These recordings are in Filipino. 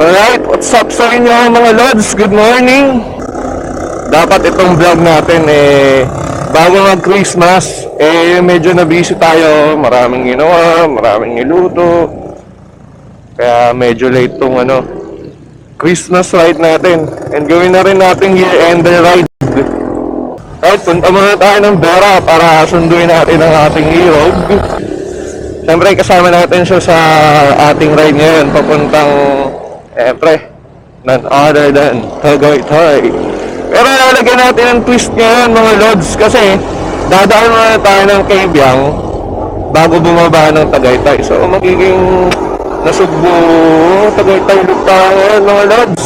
Alright, what's up sa inyo mga lods? Good morning! Dapat itong vlog natin bago mag-Christmas, medyo na busy tayo. Maraming ginawa, maraming niluto. Kaya medyo late tong Christmas ride natin. And gawin na rin natin year-ender ride. Alright, punta muna tayo ng Vera para sunduin natin ang ating hirog. Siyempre kasama natin siya sa ating ride ngayon papuntang none other than Tagaytay. Pero lalagyan natin ng twist ngayon mga lods kasi dadaan muna tayo ng Kabyang bago bumaba ng Tagaytay. So magiging Nasugbo Tagaytay loop tayo ngayon mga lods.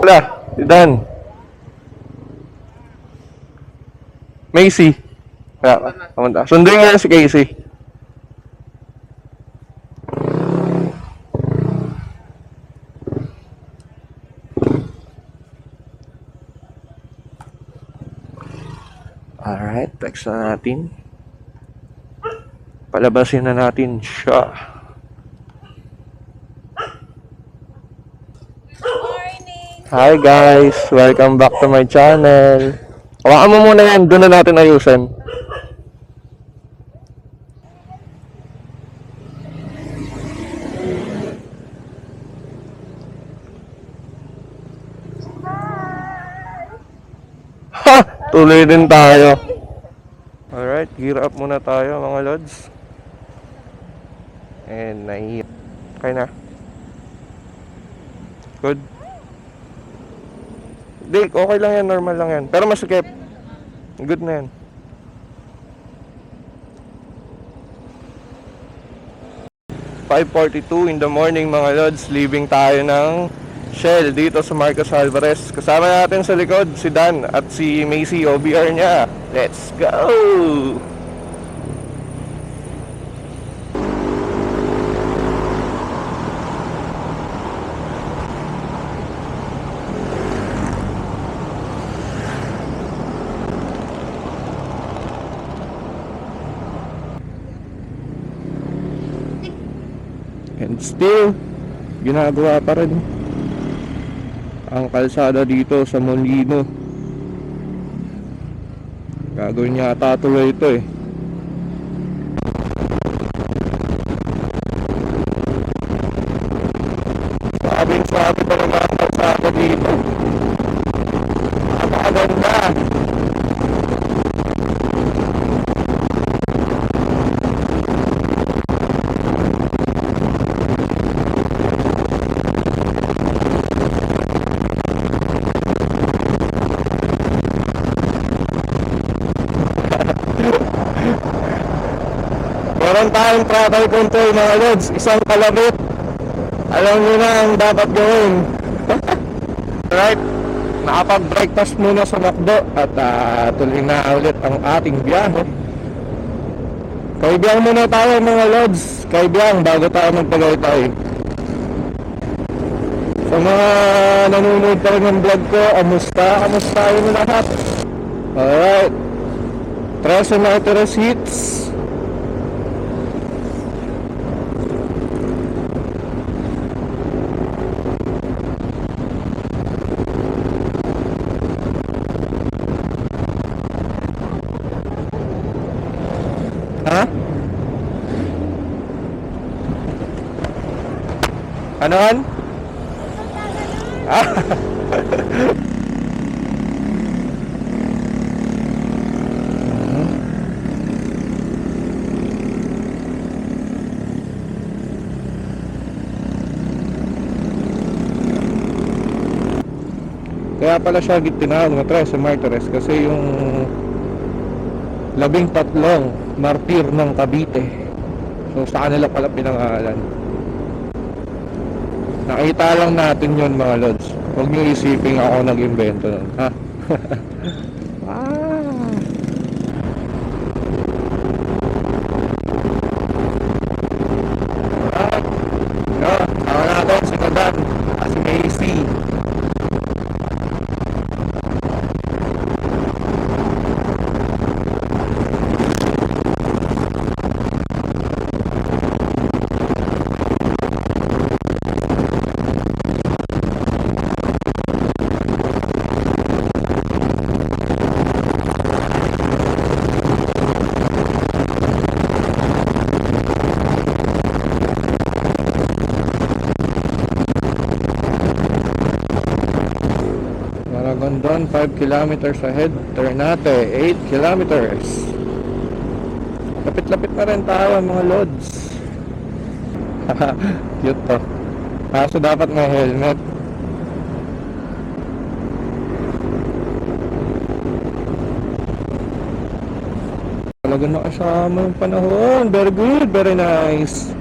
Wala, si Dan Macy. Wala, pumunta. Sunduin nga si Casey. Alright, text na natin. Palabasin na natin siya. Morning! Hi guys! Welcome back to my channel. Hawakan mo muna yan, doon na natin ayusin. Ha! Tuloy din tayo. Alright, gear up muna tayo mga lods. And nahihiya. Okay na. Good. Di, okay lang yan, normal lang yan. Pero masikip. Good na yan. "5:42 in the morning mga lods, leaving tayo ng Shell dito sa Marcos Alvarez. Kasama natin sa likod si Dan at si Macy OBR niya. Let's go! And still, ginagawa pa rin ang kalsada dito sa Molino. Gagawin yata tuloy ito eh. Sabi pa naman ang kalsada dito. Napakaganda. Meron tayong throttle control mga lods, isang kalabit. Alam nyo na ang dapat gawin. Alright, nakapag-breakfast muna sa McDo at tuloy na ulit ang ating biyahe. Kaibiyang muna tayo mga lods, kaibiyang bago tayo magpagaytay. Sa mga nanonood pa rin ng vlog ko, kamusta yun lahat? Alright, Tres Martires hits. Ha? Anoan? Ah. Kaya pala siya tinawag na Tres Martires kasi yung 13 martir ng Cavite. So sa kanila pala pinangalan. Nakita lang natin yun mga lods. Huwag nyo isipin ako nag-invento nun, ha? Ako natin si Kadan at si Macy. London, 5 kilometers ahead. Ternate, 8 kilometers. Lapit-lapit na rin tayo mga lods. Cute to. Kaso dapat may helmet. Talaga nakasama yung panahon. Very good, very nice.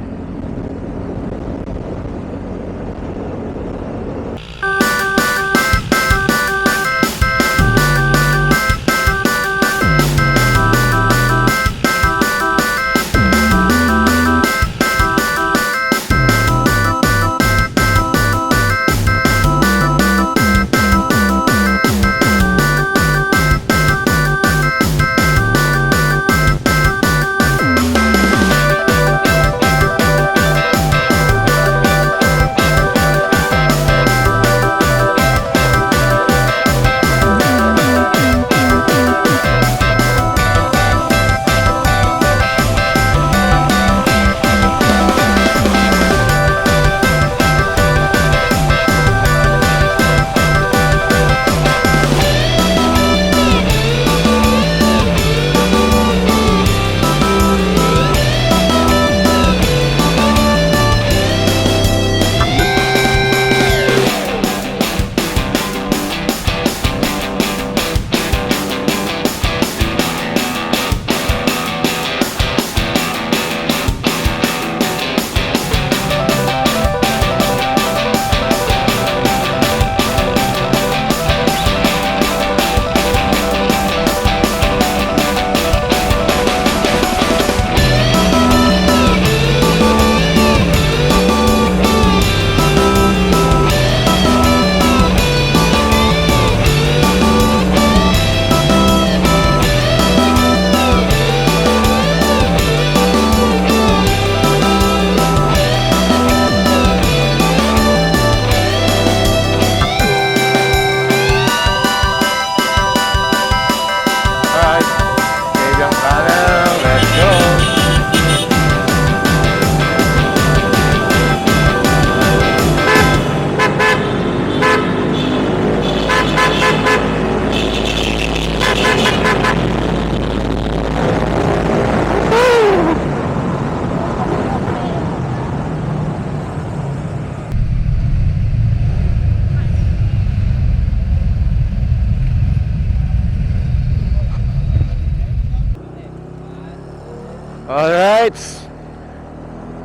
Alright,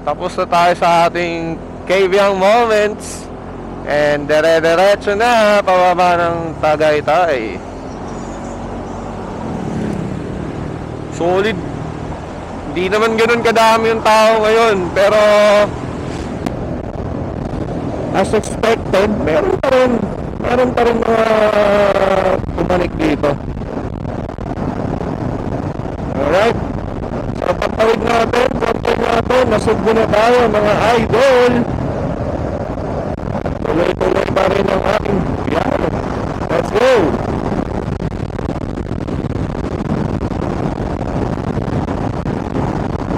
tapos na tayo sa ating Kavyang moments. And dire-diretso na pababa ng Tagaytay. Solid. Hindi naman ganun kadami yung tao ngayon, pero as expected, meron pa rin mga pumanik dito. Alright, so pagtawid natin, nasugbo na tayo mga idol. Tuloy-tuloy pa rin ang ating biyahe. Let's go!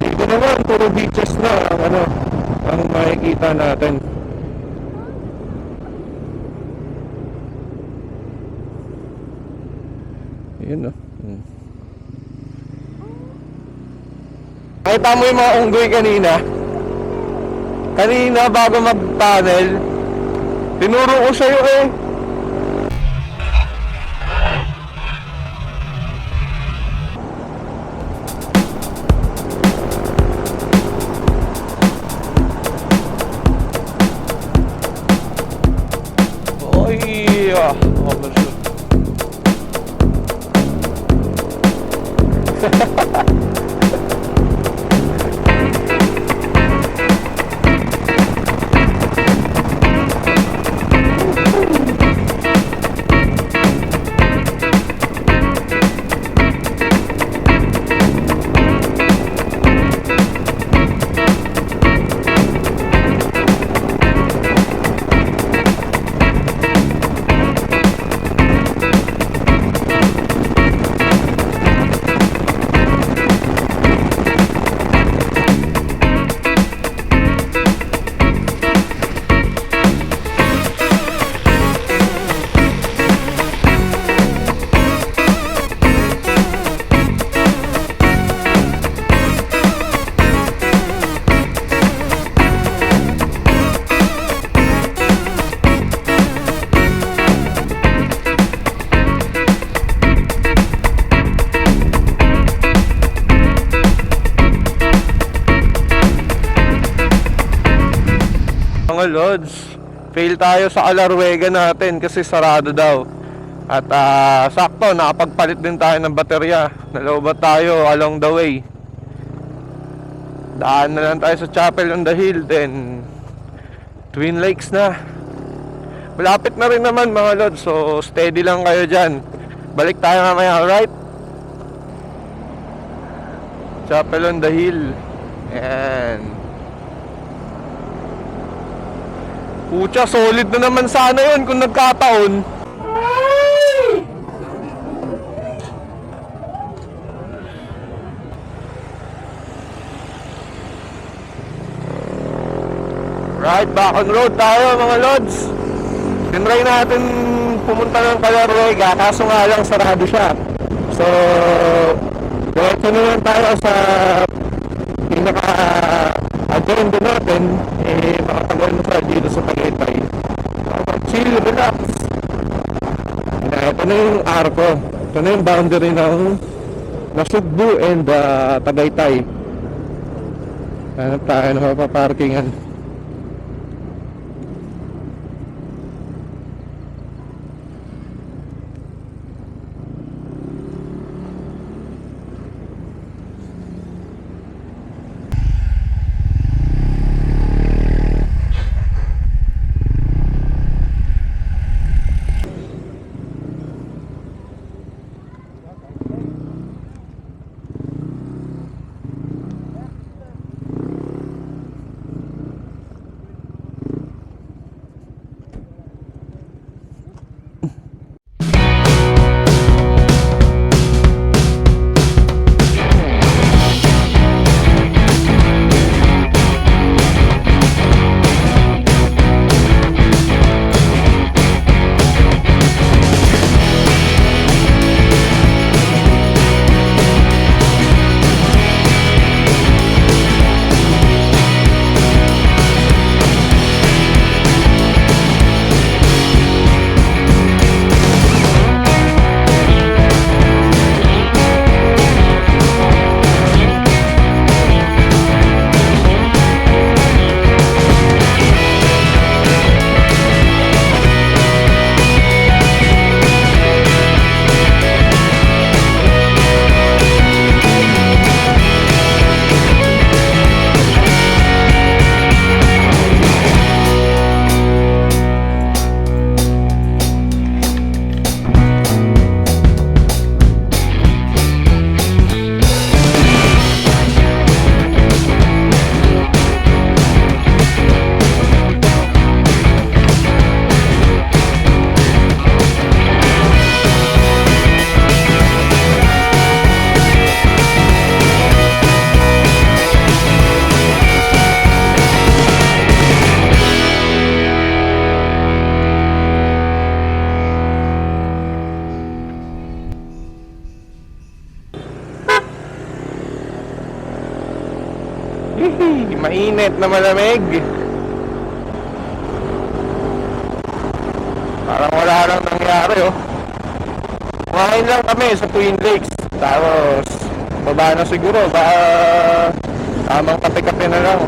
Dito naman, puro beaches na ang makikita natin. Yun o. Nakita mo yung mga unggoy kanina? Kanina bago mag-tunnel, tinuro ko sa'yo eh. Mga lods, fail tayo sa Alarwega natin kasi sarado daw. At sakto, nakapagpalit din tayo ng baterya. Nalobat tayo along the way. Daan na lang tayo sa Chapel on the Hill, then Twin Lakes na. Malapit na rin naman mga lods, so steady lang kayo dyan. Balik tayo mamaya, alright? Chapel on the Hill. Ayan. Pucha, solid na naman sana yun kung nagkataon. Right, back on road tayo mga lods. Tinry natin pumunta ng Calarwega, kaso nga lang sarado siya. So, diretso naman tayo sa pinaka-agenda natin, makatagal na tayo dito sa Tagaytay. Chill, relax. Ito na yung arco. Ito na yung boundary ng Nasugbu and Tagaytay. Hanap tayo na mapaparkingan. Mainit na malamig. Parang wala lang nangyari oh. Kumain lang kami sa Twin Lakes. Tapos baba na siguro. Tamang kape-kape na lang.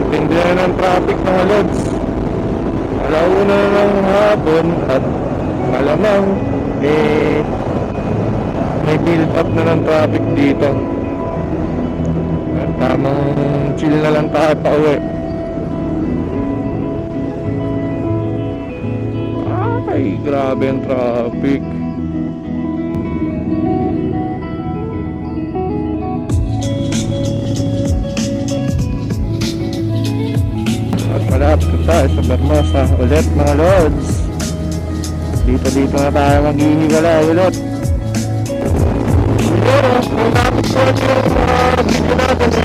Tindihan ng traffic mga lods. Alauna ng hapon at malamang may build up na ng traffic dito. At tamang chill na lang tayo pa uwi. Ay, grabe ang traffic. sa Bermosa ulit mga lods. Dito na tayo maghihiwalay ulit. Siguro, kung tapos ko yung video natin